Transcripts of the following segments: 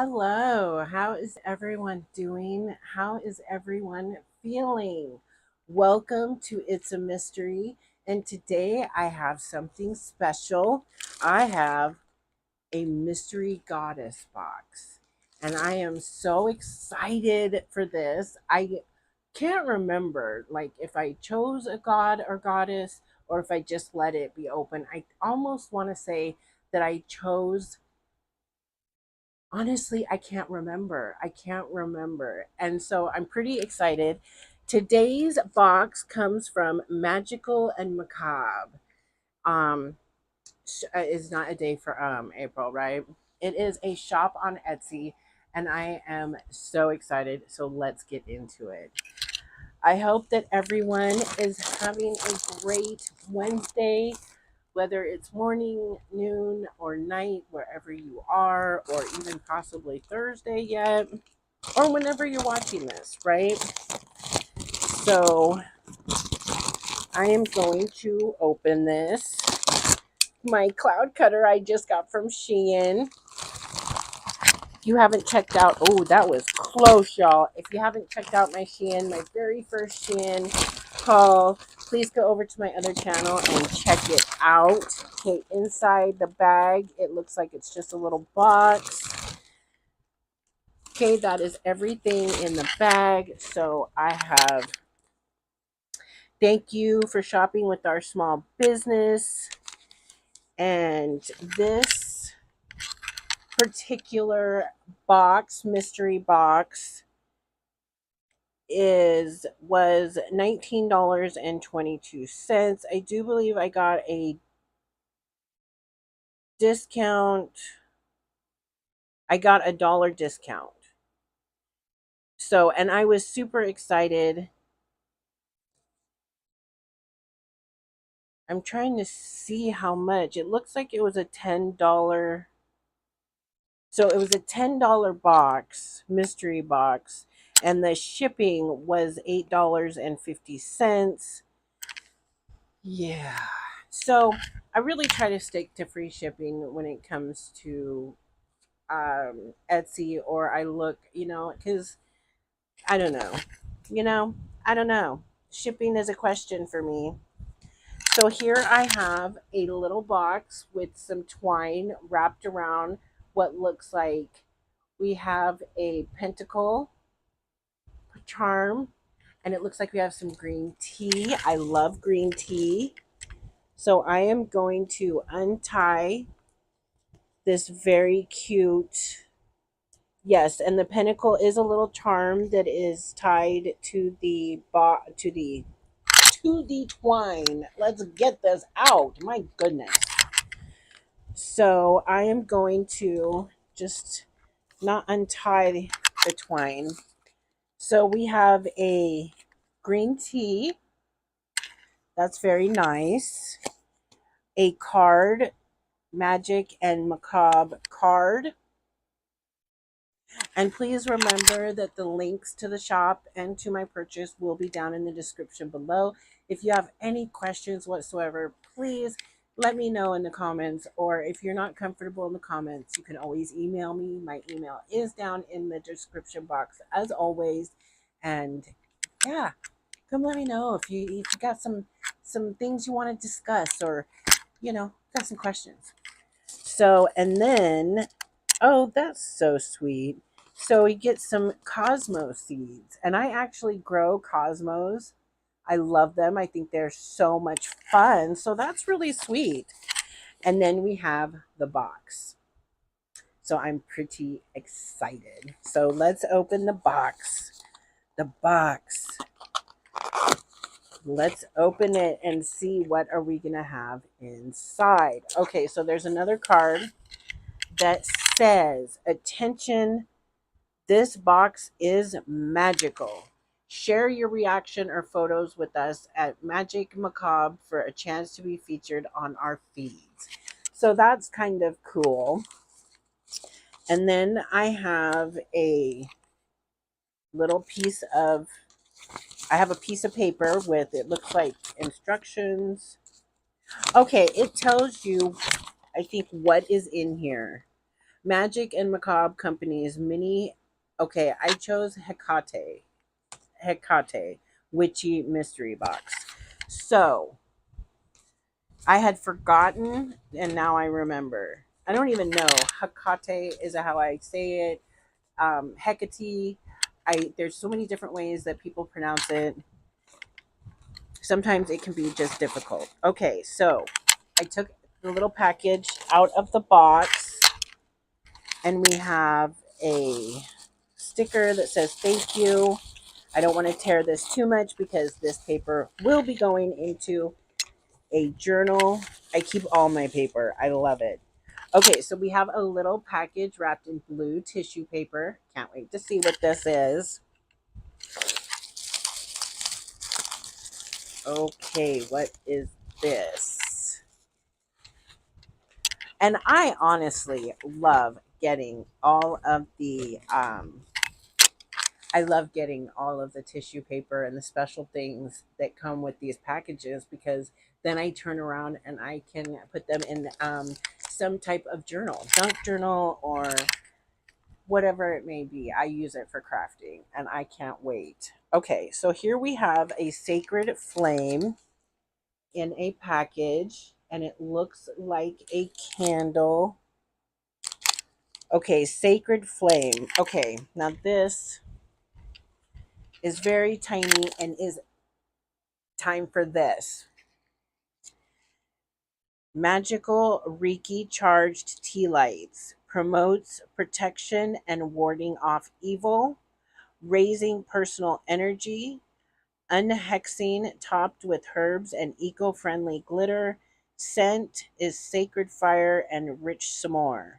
Hello, how is everyone doing? How is everyone feeling? Welcome to It's a Mystery. And today I have something special. I have a mystery goddess box. And I am so excited for this. I can't remember like if I chose a god or goddess or if I just let it be open. I almost want to say that I chose. Honestly, I can't remember. I can't remember. And so I'm pretty excited. Today's box comes from Magical and Macabre. Um, is not a day for April, right? It is a shop on Etsy, and I am so excited. So let's get into it. I hope that everyone is having a great Wednesday, whether it's morning, noon, or night, wherever you are, or even possibly Thursday yet, or whenever you're watching this, right? So I am going to open this. My cloud cutter I just got from Shein. If you haven't checked out, oh, that was close, y'all. If you haven't checked out my Shein, my very first Shein haul, please go over to my other channel and check it out. Okay, inside the bag, it looks like it's just a little box. Okay, that is everything in the bag. So I have, thank you for shopping with our small business. And this particular box, mystery box, was $19.22. I do believe I got a discount. I got a dollar discount. So, and I was super excited. I'm trying to see how much. It looks like it was a $10. So it was a $10 box, mystery box, and the shipping was $8.50. Yeah. So I really try to stick to free shipping when it comes to Etsy, or I look, because I don't know, you know, I don't know. Shipping is a question for me. So here I have a little box with some twine wrapped around what looks like we have a pentacle charm, and it looks like we have some green tea. I love green tea. So I am going to untie this very cute. Yes, and the pentacle is a little charm that is tied to the twine. Let's get this out. My goodness. So I am going to just not untie the twine. So we have a green tea. That's very nice. A card, Magic and Macabre card. And please remember that the links to the shop and to my purchase will be down in the description below. If you have any questions whatsoever, please let me know in the comments. Or if you're not comfortable in the comments, you can always email me. My email is down in the description box as always. And yeah, come let me know if you got some things you want to discuss, or got some questions. So, and then, oh, that's so sweet. So we get some Cosmo seeds, and I actually grow Cosmos. I love them. I think they're so much fun. So that's really sweet. And then we have the box. So I'm pretty excited. So let's open the box. The box. Let's open it and see what are we going to have inside. Okay, so there's another card that says, "Attention, this box is magical. Share your reaction or photos with us at Magick Macabre for a chance to be featured on our feeds." So that's kind of cool. And then I have a little piece of, I have a piece of paper with, it looks like instructions. Okay, it tells you, I think, what is in here. Magic and Macabre Company's mini. Okay, I chose Hecate Witchy Mystery Box. So I had forgotten, and now I remember. I don't even know. Hecate is how I say it. Hecate. There's so many different ways that people pronounce it. Sometimes it can be just difficult. Okay, so I took the little package out of the box, and we have a sticker that says thank you. I don't want to tear this too much because this paper will be going into a journal. I keep all my paper. I love it. Okay, so we have a little package wrapped in blue tissue paper. Can't wait to see what this is. Okay, what is this? And I honestly love getting all of the I love getting all of the tissue paper and the special things that come with these packages, because then I turn around and I can put them in some type of journal, junk journal, or whatever it may be. I use it for crafting and I can't wait. Okay, so here we have a sacred flame in a package, and it looks like a candle. Okay, sacred flame. Okay, now this is very tiny and is time for this. Magical Reiki charged tea lights promotes protection and warding off evil, raising personal energy, unhexing, topped with herbs and eco-friendly glitter. Scent is sacred fire and rich s'more.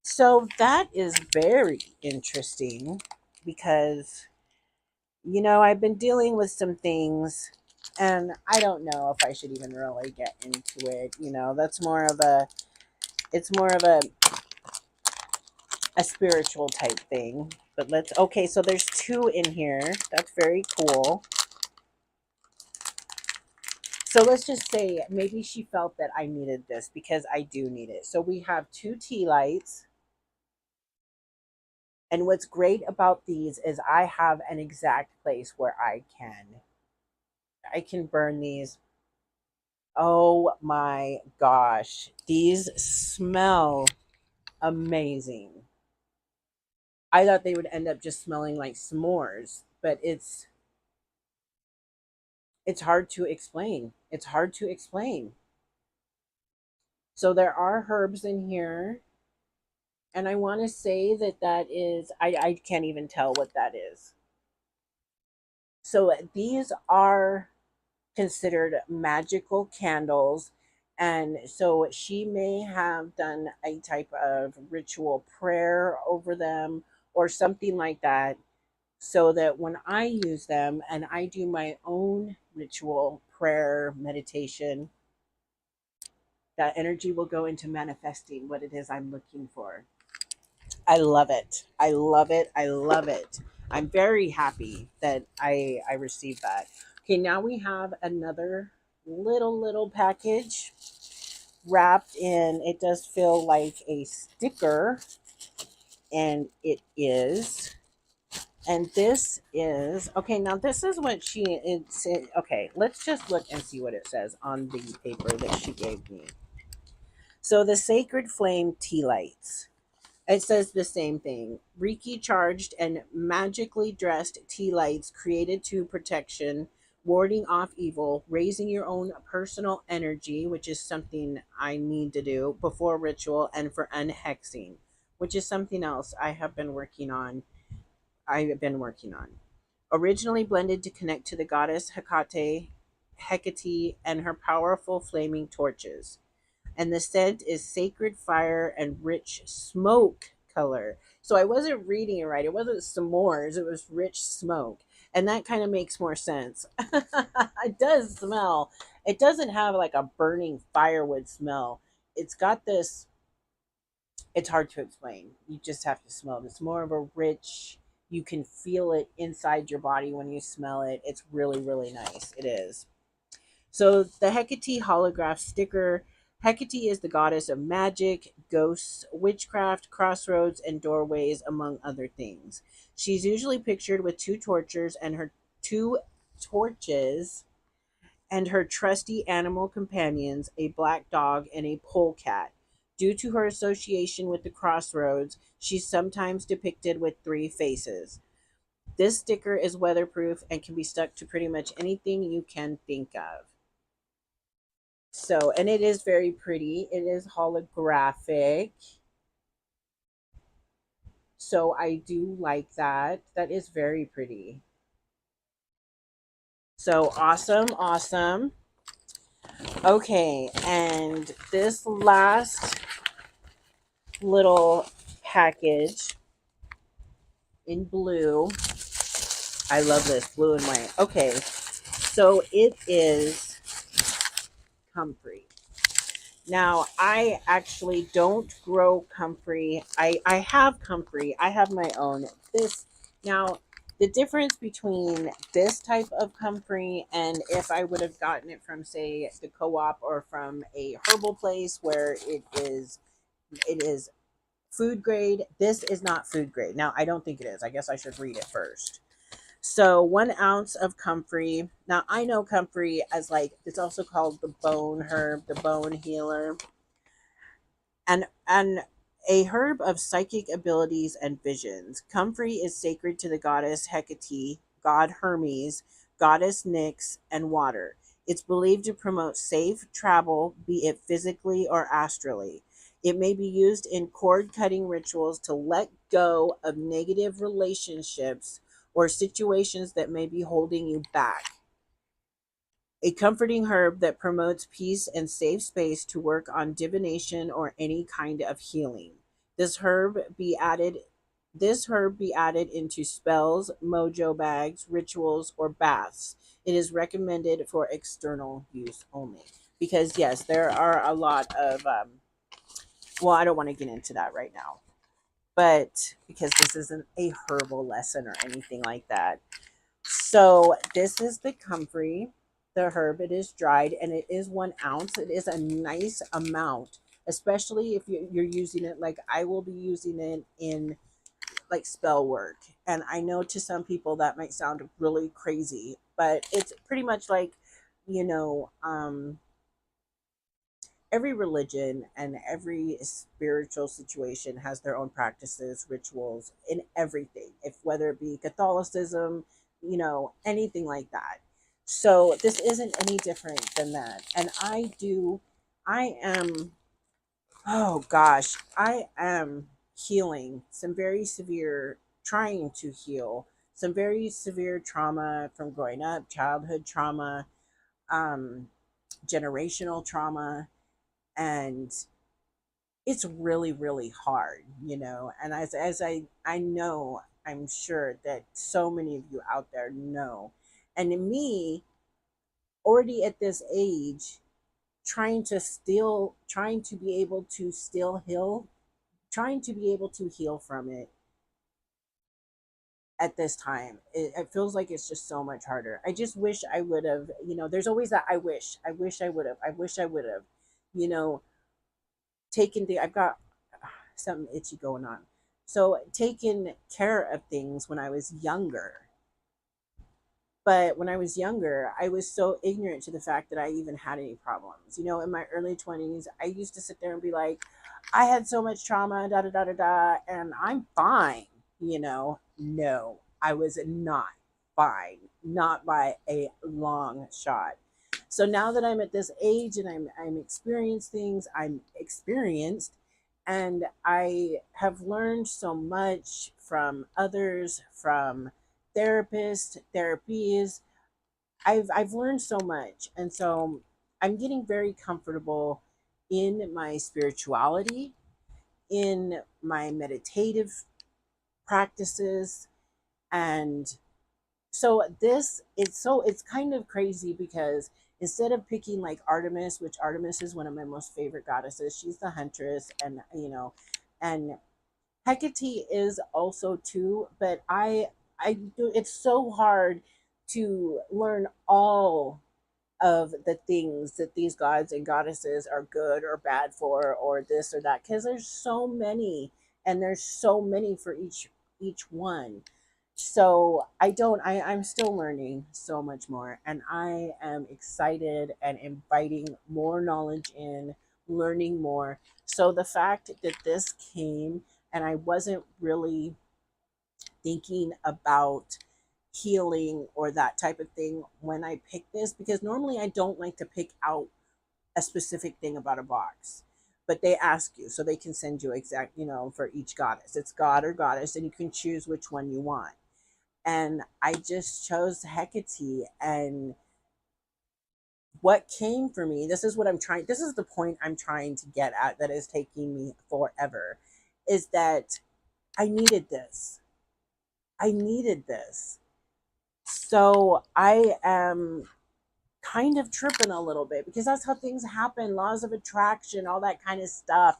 So that is very interesting because, I've been dealing with some things, and I don't know if I should even really get into it. That's more of it's more of a spiritual type thing. But okay, so there's two in here. That's very cool. So let's just say maybe she felt that I needed this because I do need it. So we have two tea lights. And what's great about these is I have an exact place where I can burn these. Oh my gosh. These smell amazing. I thought they would end up just smelling like s'mores, but it's hard to explain. It's hard to explain. So there are herbs in here, and I want to say that is I can't even tell what that is. So these are considered magical candles, and so she may have done a type of ritual prayer over them or something like that, so that when I use them and I do my own ritual prayer meditation, that energy will go into manifesting what it is I'm looking for. I love it. I love it. I love it. I'm very happy that I received that. Okay, now we have another little package wrapped in, it does feel like a sticker, and it is. And this is okay. Now this is what it's okay. Let's just look and see what it says on the paper that she gave me. So the Sacred Flame tea lights. It says the same thing. Reiki charged and magically dressed tea lights created to protection, warding off evil, raising your own personal energy, which is something I need to do before ritual, and for unhexing, which is something else I have been working on. Originally blended to connect to the goddess Hecate, and her powerful flaming torches, and the scent is sacred fire and rich smoke color. So I wasn't reading it right. It wasn't s'mores, it was rich smoke. And that kind of makes more sense. It does smell. It doesn't have like a burning firewood smell. It's got this, it's hard to explain. You just have to smell it. It's more of a rich, you can feel it inside your body when you smell it. It's really, really nice. It is. So the Hecate holograph sticker Hecate is the goddess of magic, ghosts, witchcraft, crossroads, and doorways, among other things. She's usually pictured with two torches and her trusty animal companions, a black dog and a polecat. Due to her association with the crossroads, she's sometimes depicted with three faces. This sticker is weatherproof and can be stuck to pretty much anything you can think of. So, and it is very pretty. It is holographic. So I do like that. That is very pretty. So awesome, awesome. Okay, and this last little package in blue. I love this blue and white. Okay, so it is comfrey. Now, I actually don't grow comfrey. I have comfrey. I have my own. This now the difference between this type of comfrey and if I would have gotten it from say the co-op or from a herbal place where it is food grade, this is not food grade. Now, I don't think it is. I guess I should read it first. So 1 ounce of comfrey. Now I know comfrey as like it's also called the bone herb, the bone healer, and a herb of psychic abilities and visions. Comfrey is sacred to the goddess Hecate, god Hermes, goddess Nyx, and water. It's believed to promote safe travel, be it physically or astrally. It may be used in cord cutting rituals to let go of negative relationships or situations that may be holding you back. A comforting herb that promotes peace and safe space to work on divination or any kind of healing. This herb be added this herb be added into spells, mojo bags, rituals, or baths. It is recommended for external use only. Because yes, there are a lot of well, I don't want to get into that right now. But because this isn't a herbal lesson or anything like that. So this is the comfrey, the herb. It is dried and it is 1 ounce. It is a nice amount, especially if you're using it like I will be using it in like spell work. And I know to some people that might sound really crazy, but it's pretty much like, you know, every religion and every spiritual situation has their own practices, rituals, in everything. If whether it be Catholicism, anything like that. So this isn't any different than that. And I am, oh gosh, I am healing some very severe, trying to heal some very severe trauma from growing up, childhood trauma, um, generational trauma, and it's really really hard, and as I know, I'm sure that so many of you out there know, and me already at this age trying to be able to still heal, trying to be able to heal from it at this time, it feels like it's just so much harder. I just wish I would have, there's always that I wish I would have, you know I've got something itchy going on. So taking care of things when I was younger. But when I was younger, I was so ignorant to the fact that I even had any problems. In my early 20s, I used to sit there and be like, I had so much trauma, da da da da da, and I'm fine. No, I was not fine, not by a long shot. So now that I'm at this age and I'm experienced things, I'm experienced, and I have learned so much from others, from therapists, therapies. I've learned so much, and so I'm getting very comfortable in my spirituality, in my meditative practices, and so it's kind of crazy because instead of picking like Artemis, which Artemis is one of my most favorite goddesses, she's the huntress, and and Hecate is also too, but I do, it's so hard to learn all of the things that these gods and goddesses are good or bad for, or this or that, because there's so many, and there's so many for each one. So I'm still learning so much more, and I am excited and inviting more knowledge in, learning more. So the fact that this came, and I wasn't really thinking about healing or that type of thing when I pick this, because normally I don't like to pick out a specific thing about a box. But they ask you, so they can send you exact, for each goddess. It's god or goddess, and you can choose which one you want. And I just chose Hecate. And what came for me, this is the point I'm trying to get at, that is taking me forever, is that I needed this. I needed this. So I am kind of tripping a little bit, because that's how things happen, laws of attraction, all that kind of stuff.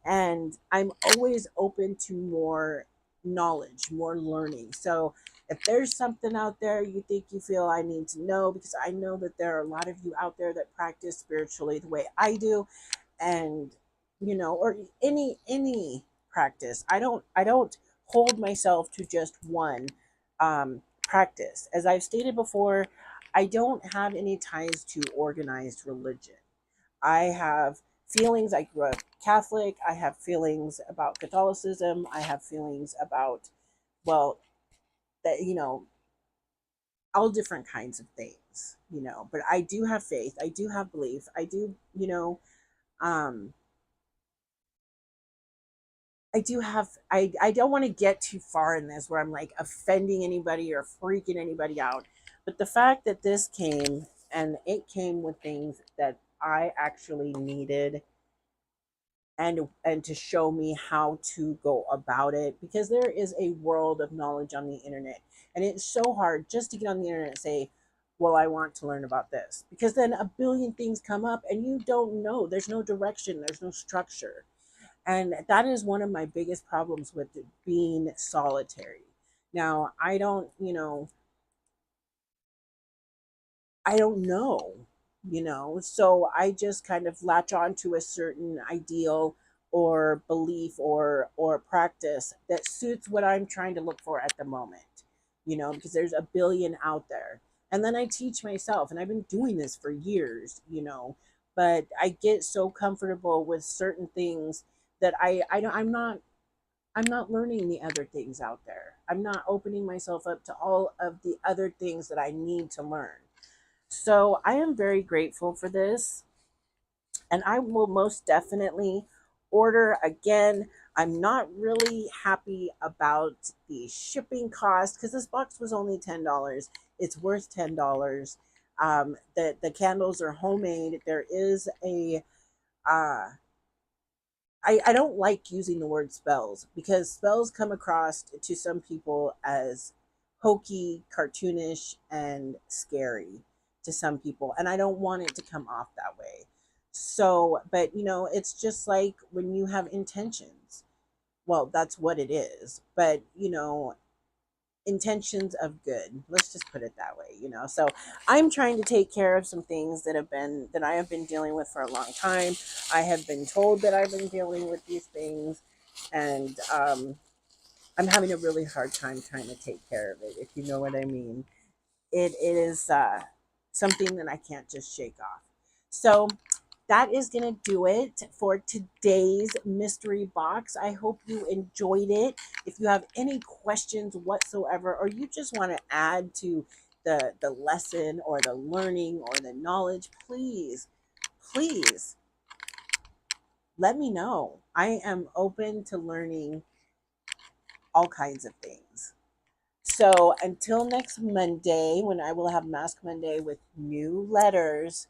And I'm always open to more knowledge, more learning. So if there's something out there you think you feel I need to know, because I know that there are a lot of you out there that practice spiritually the way I do, and or any practice. I don't hold myself to just one practice. As I've stated before, I don't have any ties to organized religion. I have feelings. I grew up Catholic. I have feelings about Catholicism. I have feelings about, well, that, all different kinds of things. But I do have faith. I do have belief. I do, um, I do have, I don't want to get too far in this where I'm like offending anybody or freaking anybody out. But the fact that this came, and it came with things that I actually needed, and to show me how to go about it, because there is a world of knowledge on the internet, and it's so hard just to get on the internet and say, well, I want to learn about this, because then a billion things come up and you don't know. There's no direction, there's no structure. And that is one of my biggest problems with being solitary. Now, I don't know. So I just kind of latch on to a certain ideal or belief or practice that suits what I'm trying to look for at the moment, because there's a billion out there. And then I teach myself, and I've been doing this for years, but I get so comfortable with certain things that I don't, I'm not learning the other things out there. I'm not opening myself up to all of the other things that I need to learn. So I am very grateful for this, and I will most definitely order again. I'm not really happy about the shipping cost, because this box was only $10. It's worth $10. The candles are homemade. There is a uh, I don't like using the word spells, because spells come across to some people as hokey, cartoonish, and scary to some people. And I don't want it to come off that way. So, but it's just like when you have intentions. Well, that's what it is. But, intentions of good. Let's just put it that way. So I'm trying to take care of some things that I have been dealing with for a long time. I have been told that I've been dealing with these things, and I'm having a really hard time trying to take care of it, if you know what I mean. It is something that I can't just shake off. So that is going to do it for today's mystery box. I hope you enjoyed it. If you have any questions whatsoever, or you just want to add to the lesson or the learning or the knowledge, please let me know. I am open to learning all kinds of things. So until next Monday, when I will have Mask Monday with new letters,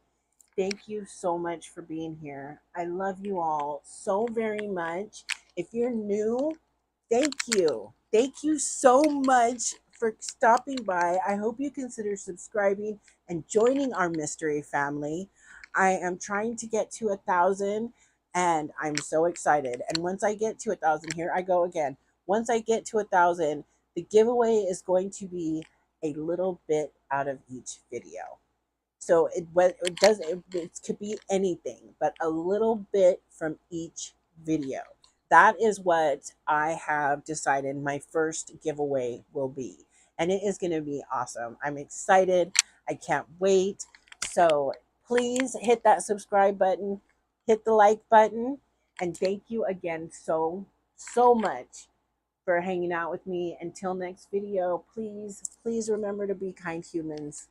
thank you so much for being here. I love you all so very much. If you're new, thank you. Thank you so much for stopping by. I hope you consider subscribing and joining our mystery family. I am trying to get to 1,000, and I'm so excited. And once I get to 1,000, here I go again. Once I get to 1,000, the giveaway is going to be a little bit out of each video. So it could be anything, but a little bit from each video. That is what I have decided my first giveaway will be. And it is going to be awesome. I'm excited. I can't wait. So please hit that subscribe button, hit the like button, and thank you again so much for hanging out with me. Until next video, please remember to be kind humans.